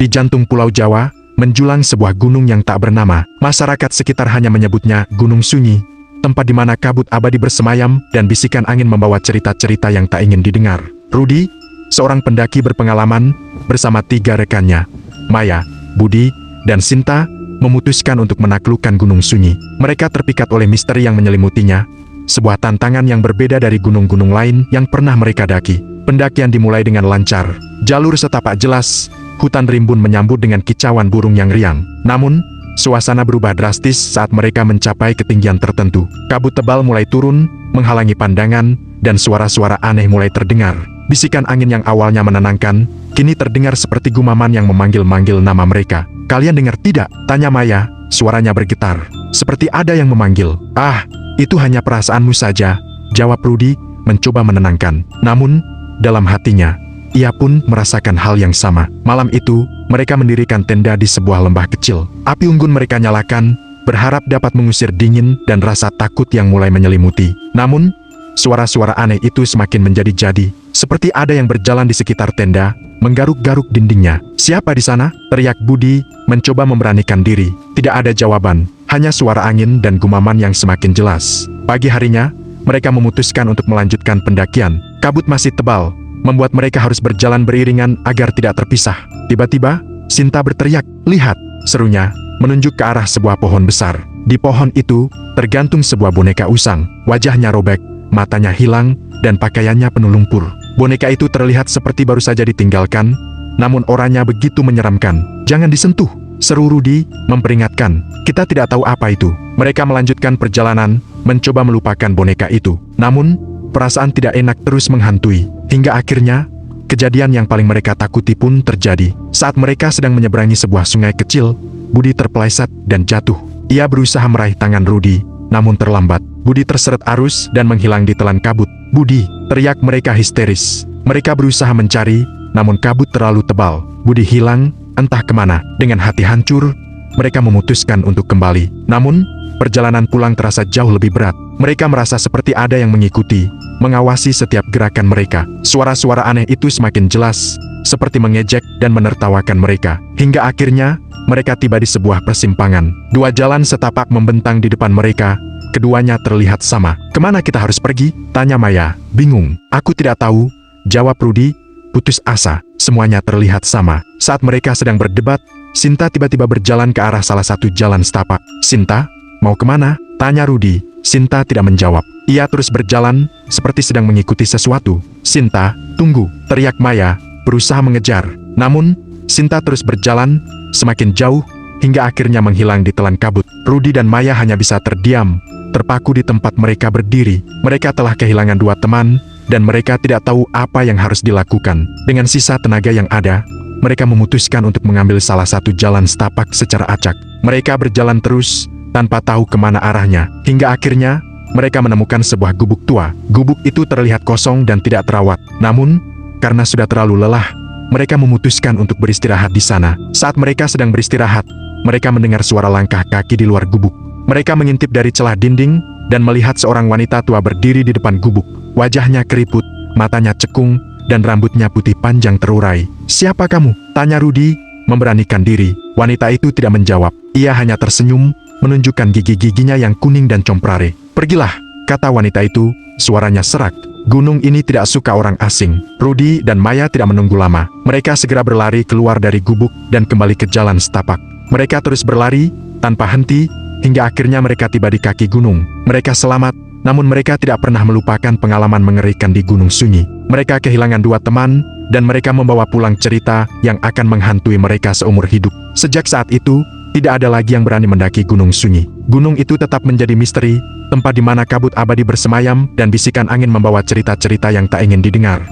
Di jantung Pulau Jawa, menjulang sebuah gunung yang tak bernama. Masyarakat sekitar hanya menyebutnya Gunung Sunyi, tempat di mana kabut abadi bersemayam dan bisikan angin membawa cerita-cerita yang tak ingin didengar. Rudi, seorang pendaki berpengalaman, bersama 3 rekannya, Maya, Budi, dan Sinta, memutuskan untuk menaklukkan Gunung Sunyi. Mereka terpikat oleh misteri yang menyelimutinya, sebuah tantangan yang berbeda dari gunung-gunung lain yang pernah mereka daki. Pendakian dimulai dengan lancar. Jalur setapak jelas, hutan rimbun menyambut dengan kicauan burung yang riang. Namun, suasana berubah drastis saat mereka mencapai ketinggian tertentu. Kabut tebal mulai turun, menghalangi pandangan, dan suara-suara aneh mulai terdengar. Bisikan angin yang awalnya menenangkan, kini terdengar seperti gumaman yang memanggil-manggil nama mereka. "Kalian dengar tidak?" tanya Maya, suaranya bergetar. "Seperti ada yang memanggil." "Ah, itu hanya perasaanmu saja," jawab Rudi, mencoba menenangkan. Namun, dalam hatinya, ia pun merasakan hal yang sama. Malam itu, mereka mendirikan tenda di sebuah lembah kecil. Api unggun mereka nyalakan, berharap dapat mengusir dingin dan rasa takut yang mulai menyelimuti. Namun, suara-suara aneh itu semakin menjadi-jadi, seperti ada yang berjalan di sekitar tenda, menggaruk-garuk dindingnya. "Siapa di sana?" teriak Budi, mencoba memberanikan diri. Tidak ada jawaban, hanya suara angin dan gumaman yang semakin jelas. Pagi harinya, mereka memutuskan untuk melanjutkan pendakian. Kabut masih tebal, membuat mereka harus berjalan beriringan agar tidak terpisah. Tiba-tiba, Sinta berteriak, "Lihat!" serunya, menunjuk ke arah sebuah pohon besar. Di pohon itu, tergantung sebuah boneka usang. Wajahnya robek, matanya hilang, dan pakaiannya penuh lumpur. Boneka itu terlihat seperti baru saja ditinggalkan, namun orangnya begitu menyeramkan. "Jangan disentuh," seru Rudi, memperingatkan. "Kita tidak tahu apa itu." Mereka melanjutkan perjalanan, mencoba melupakan boneka itu. Namun, perasaan tidak enak terus menghantui. Hingga akhirnya, kejadian yang paling mereka takuti pun terjadi. Saat mereka sedang menyeberangi sebuah sungai kecil, Budi terpeleset dan jatuh. Ia berusaha meraih tangan Rudi, namun terlambat. Budi terseret arus dan menghilang di telan kabut. "Budi!" teriak mereka histeris. Mereka berusaha mencari, namun kabut terlalu tebal. Budi hilang, entah kemana. Dengan hati hancur, mereka memutuskan untuk kembali. Namun, perjalanan pulang terasa jauh lebih berat. Mereka merasa seperti ada yang mengikuti, mengawasi setiap gerakan mereka. Suara-suara aneh itu semakin jelas, seperti mengejek dan menertawakan mereka. Hingga akhirnya, mereka tiba di sebuah persimpangan. 2 jalan setapak membentang di depan mereka. Keduanya terlihat sama. "Kemana kita harus pergi?" tanya Maya, bingung. "Aku tidak tahu," jawab Rudi, putus asa. Semuanya terlihat sama. Saat mereka sedang berdebat, Sinta tiba-tiba berjalan ke arah salah satu jalan setapak. "Sinta, mau kemana?" tanya Rudi. Sinta tidak menjawab. Ia terus berjalan, seperti sedang mengikuti sesuatu. "Sinta, tunggu!" teriak Maya, berusaha mengejar. Namun, Sinta terus berjalan, semakin jauh, hingga akhirnya menghilang di telan kabut. Rudi dan Maya hanya bisa terdiam, terpaku di tempat mereka berdiri. Mereka telah kehilangan 2 teman, dan mereka tidak tahu apa yang harus dilakukan. Dengan sisa tenaga yang ada, mereka memutuskan untuk mengambil salah satu jalan setapak secara acak. Mereka berjalan terus, tanpa tahu kemana arahnya. Hingga akhirnya, mereka menemukan sebuah gubuk tua. Gubuk itu terlihat kosong dan tidak terawat. Namun, karena sudah terlalu lelah, mereka memutuskan untuk beristirahat di sana. Saat mereka sedang beristirahat, mereka mendengar suara langkah kaki di luar gubuk. Mereka mengintip dari celah dinding, dan melihat seorang wanita tua berdiri di depan gubuk. Wajahnya keriput, matanya cekung, dan rambutnya putih panjang terurai. "Siapa kamu?" tanya Rudi, memberanikan diri. Wanita itu tidak menjawab. Ia hanya tersenyum, menunjukkan gigi-giginya yang kuning dan comprare. "Pergilah," kata wanita itu, suaranya serak. Gunung ini tidak suka orang asing. Rudi dan Maya tidak menunggu lama. Mereka segera berlari keluar dari gubuk dan kembali ke jalan setapak. Mereka terus berlari, tanpa henti, hingga akhirnya mereka tiba di kaki gunung. Mereka selamat, namun mereka tidak pernah melupakan pengalaman mengerikan di Gunung Sunyi. Mereka kehilangan 2 teman, dan mereka membawa pulang cerita yang akan menghantui mereka seumur hidup. Sejak saat itu, tidak ada lagi yang berani mendaki Gunung Sunyi. Gunung itu tetap menjadi misteri, tempat di mana kabut abadi bersemayam dan bisikan angin membawa cerita-cerita yang tak ingin didengar.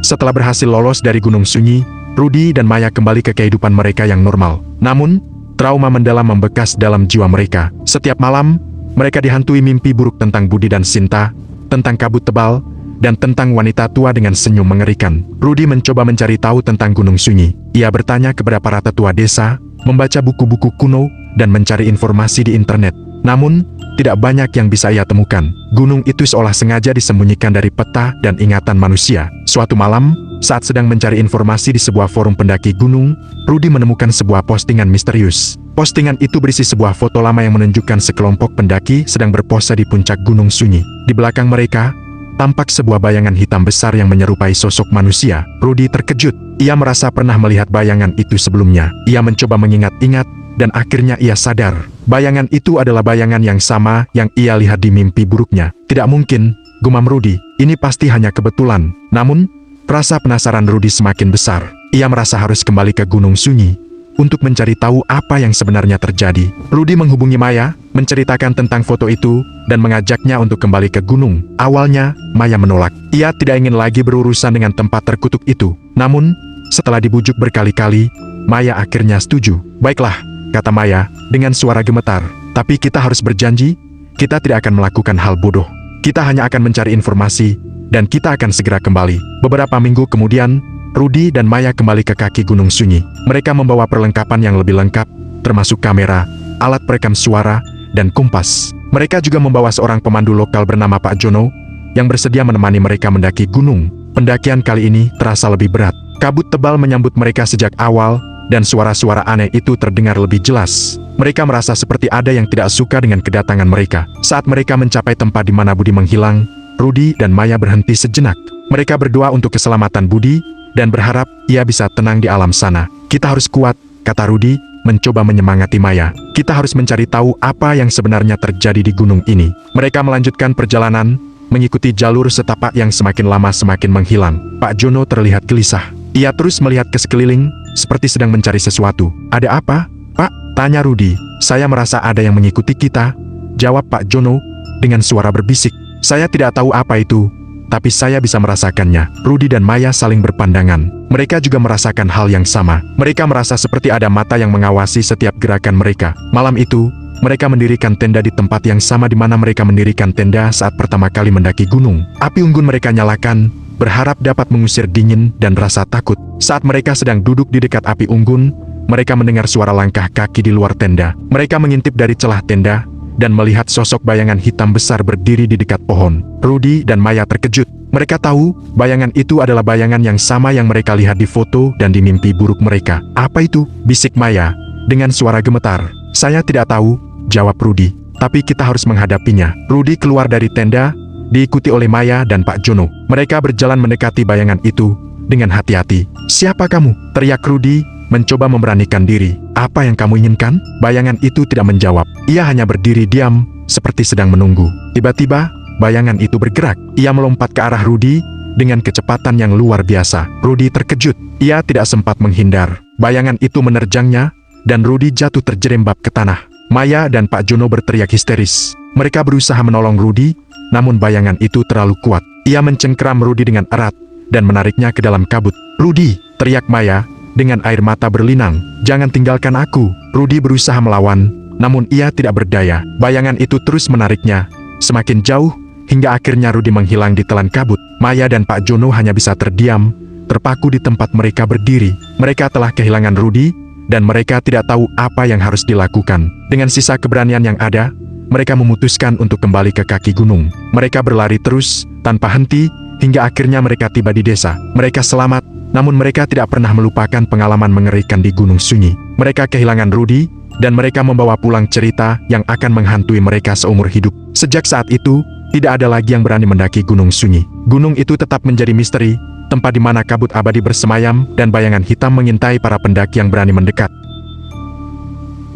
Setelah berhasil lolos dari Gunung Sunyi, Rudi dan Maya kembali ke kehidupan mereka yang normal. Namun, trauma mendalam membekas dalam jiwa mereka. Setiap malam, mereka dihantui mimpi buruk tentang Budi dan Sinta, tentang kabut tebal, dan tentang wanita tua dengan senyum mengerikan. Rudi mencoba mencari tahu tentang Gunung Sunyi. Ia bertanya kepada para tetua desa, membaca buku-buku kuno, dan mencari informasi di internet. Namun, tidak banyak yang bisa ia temukan. Gunung itu seolah sengaja disembunyikan dari peta dan ingatan manusia. Suatu malam, Saat sedang mencari informasi di sebuah forum pendaki gunung, Rudy menemukan sebuah postingan misterius. Postingan itu berisi sebuah foto lama yang menunjukkan sekelompok pendaki sedang berpose di puncak gunung sunyi. Di belakang mereka, tampak sebuah bayangan hitam besar yang menyerupai sosok manusia. Rudy terkejut. Ia merasa pernah melihat bayangan itu sebelumnya. Ia mencoba mengingat-ingat, dan akhirnya ia sadar. Bayangan itu adalah bayangan yang sama yang ia lihat di mimpi buruknya. Tidak mungkin, gumam Rudy. Ini pasti hanya kebetulan. Namun, rasa penasaran Rudy semakin besar. Ia merasa harus kembali ke Gunung Sunyi untuk mencari tahu apa yang sebenarnya terjadi. Rudy menghubungi Maya, menceritakan tentang foto itu, dan mengajaknya untuk kembali ke gunung. Awalnya, Maya menolak. Ia tidak ingin lagi berurusan dengan tempat terkutuk itu. Namun, setelah dibujuk berkali-kali, Maya akhirnya setuju. Baiklah, kata Maya, dengan suara gemetar. Tapi kita harus berjanji, kita tidak akan melakukan hal bodoh. Kita hanya akan mencari informasi, dan kita akan segera kembali. Beberapa minggu kemudian, Rudy dan Maya kembali ke kaki Gunung Sunyi. Mereka membawa perlengkapan yang lebih lengkap, termasuk kamera, alat perekam suara, dan kompas. Mereka juga membawa seorang pemandu lokal bernama Pak Jono, yang bersedia menemani mereka mendaki gunung. Pendakian kali ini terasa lebih berat. Kabut tebal menyambut mereka sejak awal, dan suara-suara aneh itu terdengar lebih jelas. Mereka merasa seperti ada yang tidak suka dengan kedatangan mereka. Saat mereka mencapai tempat di mana Budi menghilang, Rudy dan Maya berhenti sejenak. Mereka berdoa untuk keselamatan Budi, dan berharap ia bisa tenang di alam sana. Kita harus kuat, kata Rudy, mencoba menyemangati Maya. Kita harus mencari tahu apa yang sebenarnya terjadi di gunung ini. Mereka melanjutkan perjalanan, mengikuti jalur setapak yang semakin lama semakin menghilang. Pak Jono terlihat gelisah. Ia terus melihat ke sekeliling, seperti sedang mencari sesuatu. Ada apa, Pak? Tanya Rudy. Saya merasa ada yang mengikuti kita, jawab Pak Jono, dengan suara berbisik. Saya tidak tahu apa itu, tapi saya bisa merasakannya. Rudy dan Maya saling berpandangan. Mereka juga merasakan hal yang sama. Mereka merasa seperti ada mata yang mengawasi setiap gerakan mereka. Malam itu, mereka mendirikan tenda di tempat yang sama di mana mereka mendirikan tenda saat pertama kali mendaki gunung. Api unggun mereka nyalakan, berharap dapat mengusir dingin dan rasa takut. Saat mereka sedang duduk di dekat api unggun, mereka mendengar suara langkah kaki di luar tenda. Mereka mengintip dari celah tenda, dan melihat sosok bayangan hitam besar berdiri di dekat pohon. Rudy dan Maya terkejut. Mereka tahu, bayangan itu adalah bayangan yang sama yang mereka lihat di foto dan di mimpi buruk mereka. Apa itu? Bisik Maya, dengan suara gemetar. Saya tidak tahu, jawab Rudy. Tapi kita harus menghadapinya. Rudy keluar dari tenda, diikuti oleh Maya dan Pak Jono. Mereka berjalan mendekati bayangan itu, dengan hati-hati. Siapa kamu? Teriak Rudy, mencoba memberanikan diri. Apa yang kamu inginkan? Bayangan itu tidak menjawab. Ia hanya berdiri diam, seperti sedang menunggu. Tiba-tiba, bayangan itu bergerak. Ia melompat ke arah Rudy, dengan kecepatan yang luar biasa. Rudy terkejut. Ia tidak sempat menghindar. Bayangan itu menerjangnya, dan Rudy jatuh terjerembab ke tanah. Maya dan Pak Jono berteriak histeris. Mereka berusaha menolong Rudy, namun bayangan itu terlalu kuat. Ia mencengkeram Rudy dengan erat, dan menariknya ke dalam kabut. Rudy, teriak Maya, dengan air mata berlinang. Jangan tinggalkan aku. Rudy berusaha melawan, namun ia tidak berdaya. Bayangan itu terus menariknya, semakin jauh, hingga akhirnya Rudy menghilang di telan kabut. Maya dan Pak Jono hanya bisa terdiam, terpaku di tempat mereka berdiri. Mereka telah kehilangan Rudy, dan mereka tidak tahu apa yang harus dilakukan. Dengan sisa keberanian yang ada, mereka memutuskan untuk kembali ke kaki gunung. Mereka berlari terus, tanpa henti, hingga akhirnya mereka tiba di desa. Mereka selamat, namun mereka tidak pernah melupakan pengalaman mengerikan di Gunung Sunyi. Mereka kehilangan Rudy, dan mereka membawa pulang cerita yang akan menghantui mereka seumur hidup. Sejak saat itu, tidak ada lagi yang berani mendaki Gunung Sunyi. Gunung itu tetap menjadi misteri, tempat di mana kabut abadi bersemayam, dan bayangan hitam mengintai para pendaki yang berani mendekat.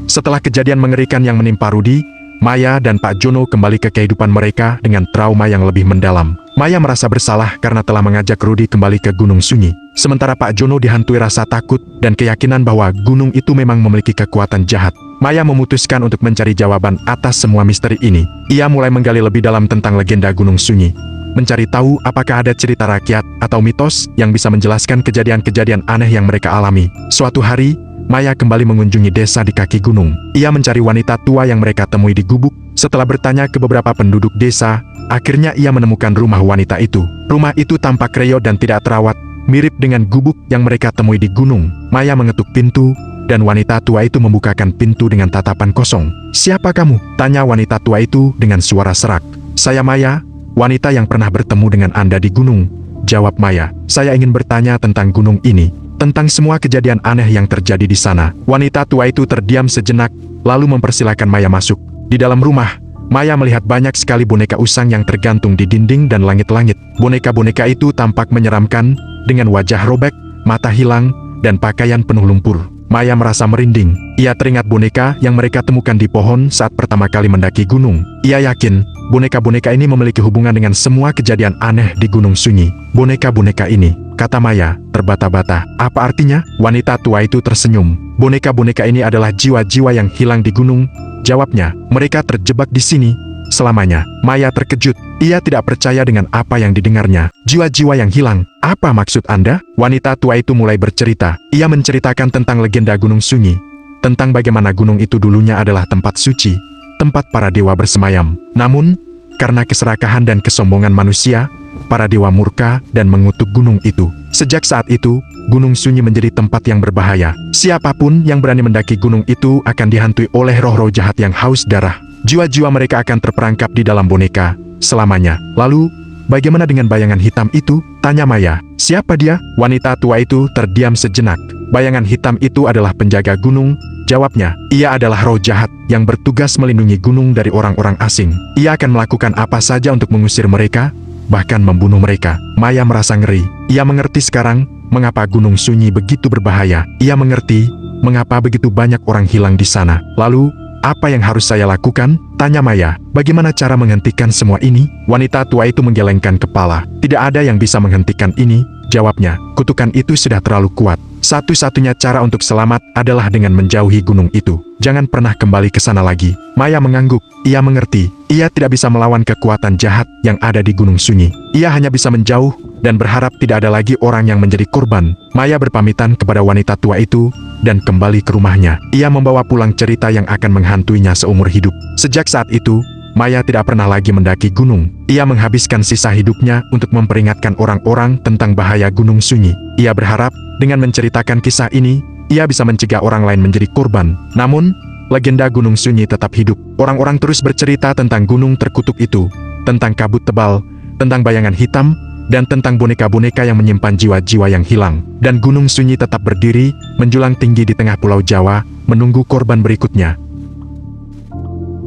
Setelah kejadian mengerikan yang menimpa Rudy, Maya dan Pak Jono kembali ke kehidupan mereka dengan trauma yang lebih mendalam. Maya merasa bersalah karena telah mengajak Rudy kembali ke Gunung Sunyi. Sementara Pak Jono dihantui rasa takut dan keyakinan bahwa gunung itu memang memiliki kekuatan jahat. Maya memutuskan untuk mencari jawaban atas semua misteri ini. Ia mulai menggali lebih dalam tentang legenda Gunung Sunyi, mencari tahu apakah ada cerita rakyat atau mitos yang bisa menjelaskan kejadian-kejadian aneh yang mereka alami. Suatu hari, Maya kembali mengunjungi desa di kaki gunung. Ia mencari wanita tua yang mereka temui di gubuk. Setelah bertanya ke beberapa penduduk desa, akhirnya ia menemukan rumah wanita itu. Rumah itu tampak reot dan tidak terawat, mirip dengan gubuk yang mereka temui di gunung. Maya mengetuk pintu, dan wanita tua itu membukakan pintu dengan tatapan kosong. "Siapa kamu?" tanya wanita tua itu dengan suara serak. "Saya Maya, wanita yang pernah bertemu dengan Anda di gunung," Jawab Maya, saya ingin bertanya tentang gunung ini, tentang semua kejadian aneh yang terjadi di sana. Wanita tua itu terdiam sejenak, lalu mempersilahkan Maya masuk. Di dalam rumah, Maya melihat banyak sekali boneka usang yang tergantung di dinding dan langit-langit. Boneka-boneka itu tampak menyeramkan, dengan wajah robek, mata hilang, dan pakaian penuh lumpur. Maya merasa merinding. Ia teringat boneka yang mereka temukan di pohon saat pertama kali mendaki gunung. Ia yakin, boneka-boneka ini memiliki hubungan dengan semua kejadian aneh di Gunung Sunyi. Boneka-boneka ini, kata Maya, terbata-bata. Apa artinya? Wanita tua itu tersenyum. Boneka-boneka ini adalah jiwa-jiwa yang hilang di gunung. Jawabnya, mereka terjebak di sini selamanya. Maya terkejut. Ia tidak percaya dengan apa yang didengarnya. Jiwa-jiwa yang hilang. Apa maksud Anda? Wanita tua itu mulai bercerita. Ia menceritakan tentang legenda Gunung Sunyi. Tentang bagaimana gunung itu dulunya adalah tempat suci. Tempat para dewa bersemayam. Namun, karena keserakahan dan kesombongan manusia, para dewa murka dan mengutuk gunung itu. Sejak saat itu, Gunung Sunyi menjadi tempat yang berbahaya. Siapapun yang berani mendaki gunung itu akan dihantui oleh roh-roh jahat yang haus darah. Jiwa-jiwa mereka akan terperangkap di dalam boneka selamanya. Lalu, bagaimana dengan bayangan hitam itu? Tanya Maya. Siapa dia? Wanita tua itu terdiam sejenak. Bayangan hitam itu adalah penjaga gunung. Jawabnya, ia adalah roh jahat yang bertugas melindungi gunung dari orang-orang asing. Ia akan melakukan apa saja untuk mengusir mereka, bahkan membunuh mereka. Maya merasa ngeri. Ia mengerti sekarang mengapa Gunung Sunyi begitu berbahaya. Ia mengerti mengapa begitu banyak orang hilang di sana. Lalu, apa yang harus saya lakukan? Tanya Maya. Bagaimana cara menghentikan semua ini? Wanita tua itu menggelengkan kepala. Tidak ada yang bisa menghentikan ini, jawabnya. Kutukan itu sudah terlalu kuat. Satu-satunya cara untuk selamat adalah dengan menjauhi gunung itu. Jangan pernah kembali ke sana lagi. Maya mengangguk. Ia mengerti. Ia tidak bisa melawan kekuatan jahat yang ada di Gunung Sunyi. Ia hanya bisa menjauh dan berharap tidak ada lagi orang yang menjadi korban. Maya berpamitan kepada wanita tua itu dan kembali ke rumahnya. Ia membawa pulang cerita yang akan menghantuinya seumur hidup. Sejak saat itu, Maya tidak pernah lagi mendaki gunung. Ia menghabiskan sisa hidupnya untuk memperingatkan orang-orang tentang bahaya Gunung Sunyi. Ia berharap, dengan menceritakan kisah ini, ia bisa mencegah orang lain menjadi korban. Namun, legenda Gunung Sunyi tetap hidup. Orang-orang terus bercerita tentang gunung terkutuk itu, tentang kabut tebal, tentang bayangan hitam, dan tentang boneka-boneka yang menyimpan jiwa-jiwa yang hilang. Dan Gunung Sunyi tetap berdiri, menjulang tinggi di tengah Pulau Jawa, menunggu korban berikutnya.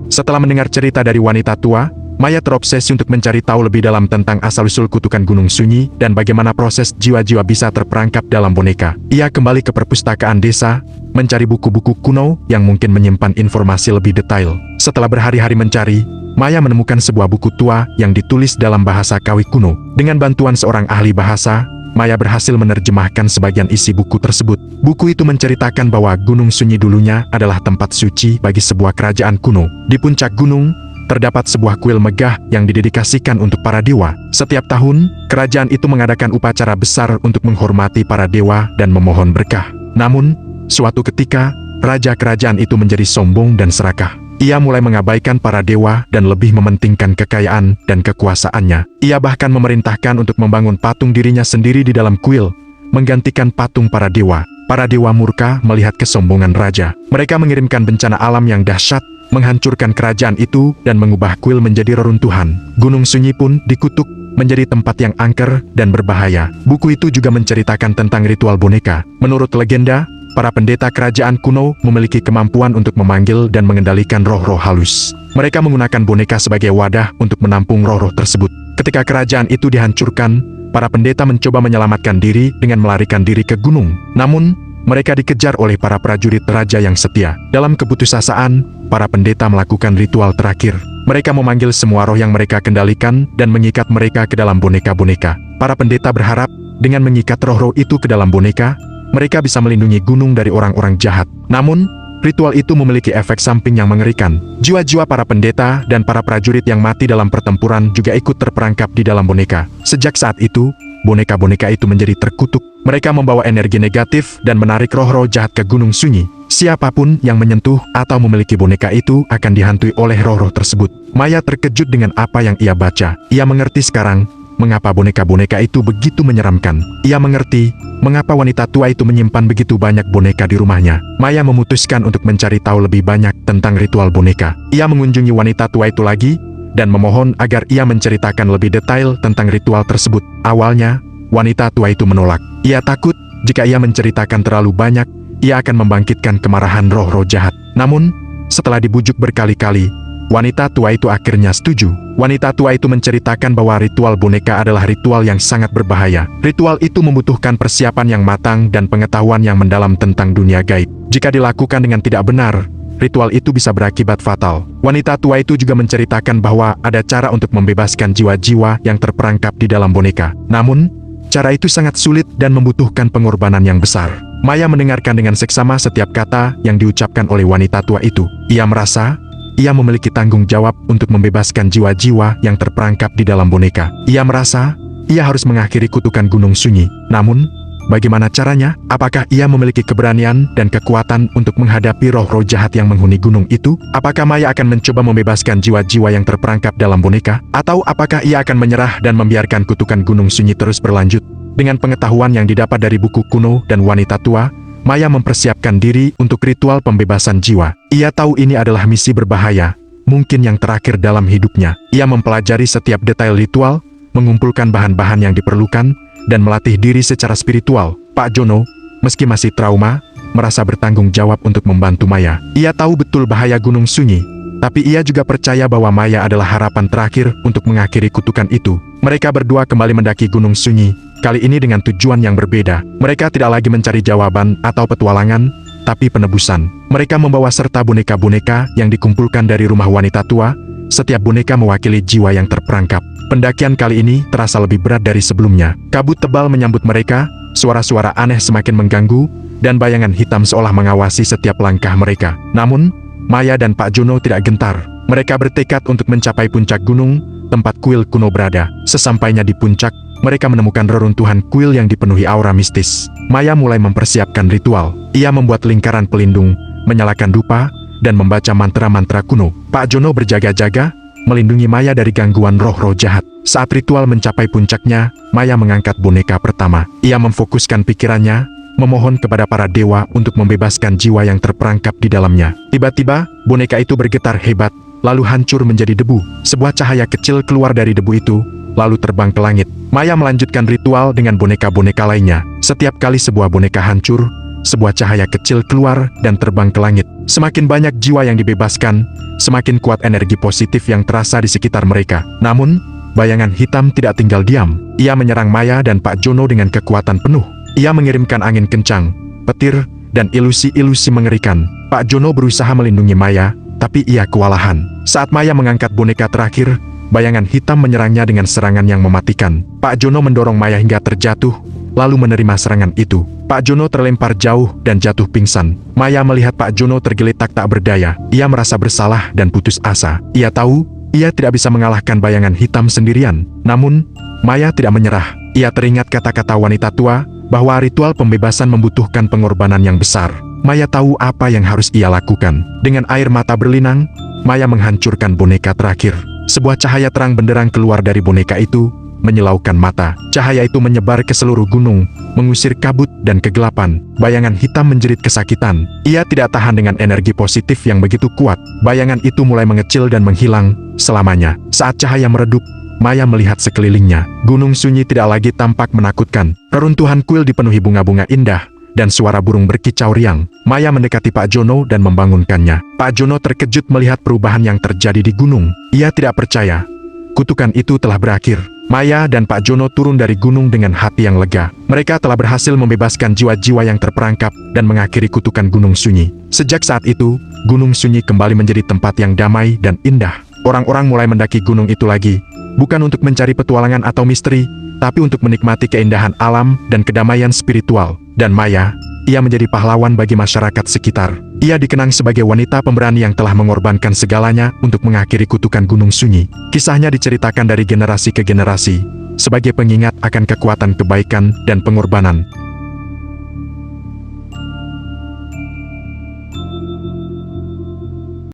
Setelah mendengar cerita dari wanita tua, Maya terobsesi untuk mencari tahu lebih dalam tentang asal-usul kutukan Gunung Sunyi dan bagaimana proses jiwa-jiwa bisa terperangkap dalam boneka. Ia kembali ke perpustakaan desa, mencari buku-buku kuno yang mungkin menyimpan informasi lebih detail. Setelah berhari-hari mencari, Maya menemukan sebuah buku tua yang ditulis dalam bahasa Kawi kuno. Dengan bantuan seorang ahli bahasa, Maya berhasil menerjemahkan sebagian isi buku tersebut. Buku itu menceritakan bahwa Gunung Sunyi dulunya adalah tempat suci bagi sebuah kerajaan kuno. Di puncak gunung, terdapat sebuah kuil megah yang didedikasikan untuk para dewa. Setiap tahun, kerajaan itu mengadakan upacara besar untuk menghormati para dewa dan memohon berkah. Namun, suatu ketika, raja kerajaan itu menjadi sombong dan serakah. Ia mulai mengabaikan para dewa dan lebih mementingkan kekayaan dan kekuasaannya. Ia bahkan memerintahkan untuk membangun patung dirinya sendiri di dalam kuil, menggantikan patung para dewa. Para dewa murka melihat kesombongan raja. Mereka mengirimkan bencana alam yang dahsyat, menghancurkan kerajaan itu dan mengubah kuil menjadi reruntuhan. Gunung Sunyi pun dikutuk menjadi tempat yang angker dan berbahaya. Buku itu juga menceritakan tentang ritual boneka. Menurut legenda, para pendeta kerajaan kuno memiliki kemampuan untuk memanggil dan mengendalikan roh-roh halus. Mereka menggunakan boneka sebagai wadah untuk menampung roh-roh tersebut. Ketika kerajaan itu dihancurkan, para pendeta mencoba menyelamatkan diri dengan melarikan diri ke gunung. Namun, mereka dikejar oleh para prajurit raja yang setia. Dalam keputusasaan, para pendeta melakukan ritual terakhir. Mereka memanggil semua roh yang mereka kendalikan dan mengikat mereka ke dalam boneka-boneka. Para pendeta berharap, dengan mengikat roh-roh itu ke dalam boneka, mereka bisa melindungi gunung dari orang-orang jahat. Namun, ritual itu memiliki efek samping yang mengerikan. Jiwa-jiwa para pendeta dan para prajurit yang mati dalam pertempuran juga ikut terperangkap di dalam boneka. Sejak saat itu, boneka-boneka itu menjadi terkutuk. Mereka membawa energi negatif dan menarik roh-roh jahat ke Gunung Sunyi. Siapapun yang menyentuh atau memiliki boneka itu akan dihantui oleh roh-roh tersebut. Maya terkejut dengan apa yang ia baca. Ia mengerti sekarang mengapa boneka-boneka itu begitu menyeramkan. Ia mengerti mengapa wanita tua itu menyimpan begitu banyak boneka di rumahnya. Maya memutuskan untuk mencari tahu lebih banyak tentang ritual boneka. Ia mengunjungi wanita tua itu lagi dan memohon agar ia menceritakan lebih detail tentang ritual tersebut. Awalnya, wanita tua itu menolak. Ia takut, jika ia menceritakan terlalu banyak, ia akan membangkitkan kemarahan roh-roh jahat. Namun, setelah dibujuk berkali-kali, wanita tua itu akhirnya setuju. Wanita tua itu menceritakan bahwa ritual boneka adalah ritual yang sangat berbahaya. Ritual itu membutuhkan persiapan yang matang dan pengetahuan yang mendalam tentang dunia gaib. Jika dilakukan dengan tidak benar, ritual itu bisa berakibat fatal. Wanita tua itu juga menceritakan bahwa ada cara untuk membebaskan jiwa-jiwa yang terperangkap di dalam boneka. Namun, cara itu sangat sulit dan membutuhkan pengorbanan yang besar. Maya mendengarkan dengan seksama setiap kata yang diucapkan oleh wanita tua itu. Ia merasa ia memiliki tanggung jawab untuk membebaskan jiwa-jiwa yang terperangkap di dalam boneka. Ia merasa ia harus mengakhiri kutukan Gunung Sunyi. Namun, bagaimana caranya? Apakah ia memiliki keberanian dan kekuatan untuk menghadapi roh-roh jahat yang menghuni gunung itu? Apakah Maya akan mencoba membebaskan jiwa-jiwa yang terperangkap dalam boneka? Atau apakah ia akan menyerah dan membiarkan kutukan Gunung Sunyi terus berlanjut? Dengan pengetahuan yang didapat dari buku kuno dan wanita tua, Maya mempersiapkan diri untuk ritual pembebasan jiwa. Ia tahu ini adalah misi berbahaya, mungkin yang terakhir dalam hidupnya. Ia mempelajari setiap detail ritual, mengumpulkan bahan-bahan yang diperlukan, dan melatih diri secara spiritual. Pak Jono, meski masih trauma, merasa bertanggung jawab untuk membantu Maya. Ia tahu betul bahaya Gunung Sunyi, tapi ia juga percaya bahwa Maya adalah harapan terakhir untuk mengakhiri kutukan itu. Mereka berdua kembali mendaki Gunung Sunyi, kali ini dengan tujuan yang berbeda. Mereka tidak lagi mencari jawaban atau petualangan, tapi penebusan. Mereka membawa serta boneka-boneka yang dikumpulkan dari rumah wanita tua. Setiap boneka mewakili jiwa yang terperangkap. Pendakian kali ini terasa lebih berat dari sebelumnya. Kabut tebal menyambut mereka, suara-suara aneh semakin mengganggu, dan bayangan hitam seolah mengawasi setiap langkah mereka. Namun, Maya dan Pak Jono tidak gentar. Mereka bertekad untuk mencapai puncak gunung, tempat kuil kuno berada. Sesampainya di puncak, mereka menemukan reruntuhan kuil yang dipenuhi aura mistis. Maya mulai mempersiapkan ritual. Ia membuat lingkaran pelindung, menyalakan dupa, dan membaca mantra-mantra kuno. Pak Jono berjaga-jaga, melindungi Maya dari gangguan roh-roh jahat. Saat ritual mencapai puncaknya, Maya mengangkat boneka pertama. Ia memfokuskan pikirannya, memohon kepada para dewa untuk membebaskan jiwa yang terperangkap di dalamnya. Tiba-tiba, boneka itu bergetar hebat, lalu hancur menjadi debu. Sebuah cahaya kecil keluar dari debu itu, lalu terbang ke langit. Maya melanjutkan ritual dengan boneka-boneka lainnya. Setiap kali sebuah boneka hancur, sebuah cahaya kecil keluar dan terbang ke langit. Semakin banyak jiwa yang dibebaskan, semakin kuat energi positif yang terasa di sekitar mereka. Namun, bayangan hitam tidak tinggal diam. Ia menyerang Maya dan Pak Jono dengan kekuatan penuh. Ia mengirimkan angin kencang, petir, dan ilusi-ilusi mengerikan. Pak Jono berusaha melindungi Maya, tapi ia kewalahan. Saat Maya mengangkat boneka terakhir, bayangan hitam menyerangnya dengan serangan yang mematikan. Pak Jono mendorong Maya hingga terjatuh, lalu menerima serangan itu. Pak Jono terlempar jauh dan jatuh pingsan. Maya melihat Pak Jono tergeletak tak berdaya. Ia merasa bersalah dan putus asa. Ia tahu, ia tidak bisa mengalahkan bayangan hitam sendirian. Namun, Maya tidak menyerah. Ia teringat kata-kata wanita tua, bahwa ritual pembebasan membutuhkan pengorbanan yang besar. Maya tahu apa yang harus ia lakukan. Dengan air mata berlinang, Maya menghancurkan boneka terakhir. Sebuah cahaya terang benderang keluar dari boneka itu, menyilaukan mata. Cahaya itu menyebar ke seluruh gunung, mengusir kabut dan kegelapan. Bayangan hitam menjerit kesakitan. Ia tidak tahan dengan energi positif yang begitu kuat. Bayangan itu mulai mengecil dan menghilang selamanya. Saat cahaya meredup, Maya melihat sekelilingnya. Gunung Sunyi tidak lagi tampak menakutkan. Reruntuhan kuil dipenuhi bunga-bunga indah, dan suara burung berkicau riang. Maya mendekati Pak Jono dan membangunkannya. Pak Jono terkejut melihat perubahan yang terjadi di gunung. Ia tidak percaya. Kutukan itu telah berakhir. Maya dan Pak Jono turun dari gunung dengan hati yang lega. Mereka telah berhasil membebaskan jiwa-jiwa yang terperangkap dan mengakhiri kutukan Gunung Sunyi. Sejak saat itu, Gunung Sunyi kembali menjadi tempat yang damai dan indah. Orang-orang mulai mendaki gunung itu lagi, bukan untuk mencari petualangan atau misteri, tapi untuk menikmati keindahan alam dan kedamaian spiritual. Dan Maya, ia menjadi pahlawan bagi masyarakat sekitar. Ia dikenang sebagai wanita pemberani yang telah mengorbankan segalanya untuk mengakhiri kutukan Gunung Sunyi. Kisahnya diceritakan dari generasi ke generasi, sebagai pengingat akan kekuatan kebaikan dan pengorbanan.